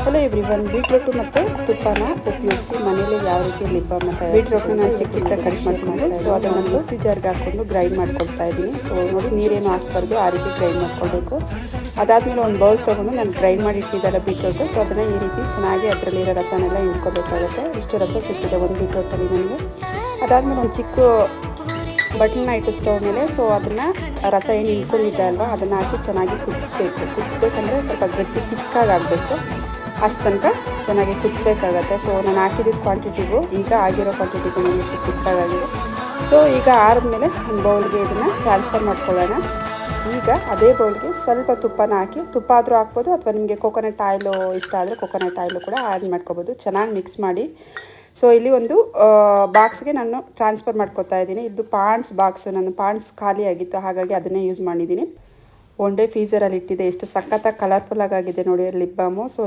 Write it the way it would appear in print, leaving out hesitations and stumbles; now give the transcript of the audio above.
Hello everyone, beetroot ಮತ್ತು ತುಪ್ಪನ ಉಪಯೋಗಿಸಿ ಮನೇಲಿ ಯಾವ ರೀತಿ ಲಿಪ್ ಬಾಮ್ ಮತ್ತು ಬೀಟ್ರೂಟ್ನ ನಾನು ಚಿಕ್ಕ ಚಿಕ್ಕದಾಗಿ ಕಟ್ ಮಾಡ್ಕೊಂಡು ಸೊ ಅದನ್ನು ಮಿಕ್ಸಿ ಜಾರ್ಗೆ ಹಾಕ್ಕೊಂಡು ಗ್ರೈಂಡ್ ಮಾಡ್ಕೊಳ್ತಾ ಇದ್ದೀನಿ. ಸೊ ನೋಡಿ, ನೀರೇನು ಹಾಕ್ಬಾರ್ದು, ಆ ರೀತಿ ಗ್ರೈಂಡ್ ಮಾಡ್ಕೊಳ್ಬೇಕು. ಅದಾದಮೇಲೆ ಒಂದು ಬೌಲ್ ತೊಗೊಂಡು ನಾನು ಗ್ರೈಂಡ್ ಮಾಡಿ ಇಟ್ಟಿದ್ದಲ್ಲ ಬೀಟ್ರೂಟು, ಸೊ ಅದನ್ನು ಈ ರೀತಿ ಚೆನ್ನಾಗಿ ಅದರಲ್ಲಿರೋ ರಸನೆಲ್ಲ ಹಿಂಡ್ಕೋಬೇಕಾಗುತ್ತೆ. ಇಷ್ಟು ರಸ ಸಿಗ್ತದೆ ಒಂದು ಬೀಟ್ರೂಟಲ್ಲಿ ನನಗೆ. ಅದಾದಮೇಲೆ ಒಂದು ಚಿಕ್ಕ ಬಟ್ಲನ್ನ ಇಟ್ಟು ಸ್ಟವ್ ಮೇಲೆ, ಸೊ ಅದನ್ನು ರಸ ಏನು ಹಿಂಡ್ಕೊಂಡಿದ್ದೆ ಅಲ್ವಾ ಅದನ್ನು ಹಾಕಿ ಚೆನ್ನಾಗಿ ಕುದಿಸ್ಬೇಕಂದ್ರೆ ಸ್ವಲ್ಪ ಗಟ್ಟಿ ತಿಕ್ಕಾಗಿ ಆಗಬೇಕು. ಅಷ್ಟು ತನಕ ಚೆನ್ನಾಗಿ ಕುದಿಸ್ಬೇಕಾಗತ್ತೆ. ಸೊ ನಾನು ಹಾಕಿದ್ದಿದ್ದು ಕ್ವಾಂಟಿಟಿಗೂ ಈಗ ಆಗಿರೋ ಕ್ವಾಂಟಿಟಿಗೂ ನಾನು ಇಷ್ಟು ತಿಕ್ಕಾಗಿದೆ. ಸೊ ಈಗ ಆರಿದ್ಮೇಲೆ ಒಂದು ಬೌಲ್ಗೆ ಇದನ್ನು ಟ್ರಾನ್ಸ್ಫರ್ ಮಾಡ್ಕೊಳ್ಳೋಣ. ಈಗ ಅದೇ ಬೌಲ್ಗೆ ಸ್ವಲ್ಪ ತುಪ್ಪನ ಹಾಕಿ, ತುಪ್ಪ ಆದರೂ ಹಾಕ್ಬೋದು ಅಥವಾ ನಿಮಗೆ ಕೋಕೋನಟ್ ಆಯಿಲು ಇಷ್ಟ ಆದರೆ ಕೋಕೋನಟ್ ಆಯಿಲು ಕೂಡ ಆ್ಯಡ್ ಮಾಡ್ಕೋಬೋದು. ಚೆನ್ನಾಗಿ ಮಿಕ್ಸ್ ಮಾಡಿ ಸೊ ಇಲ್ಲಿ ಒಂದು ಬಾಕ್ಸ್ಗೆ ನಾನು ಟ್ರಾನ್ಸ್ಫರ್ ಮಾಡ್ಕೊತಾ ಇದ್ದೀನಿ. ಇದು ಪಾಂಡ್ಸ್ ಬಾಕ್ಸು, ನನ್ನ ಪಾಂಡ್ಸ್ ಖಾಲಿ ಆಗಿತ್ತು, ಹಾಗಾಗಿ ಅದನ್ನೇ ಯೂಸ್ ಮಾಡಿದ್ದೀನಿ. ಒನ್ ಡೇ ಫ್ರೀಝರಲ್ಲಿ ಇಟ್ಟಿದೆ. ಎಷ್ಟು ಸಖತ್ತಾಗಿ ಕಲರ್ಫುಲ್ಲಾಗಿ ಆಗಿದೆ ನೋಡಿ ಲಿಪ್ ಬಾಮು. ಸೊ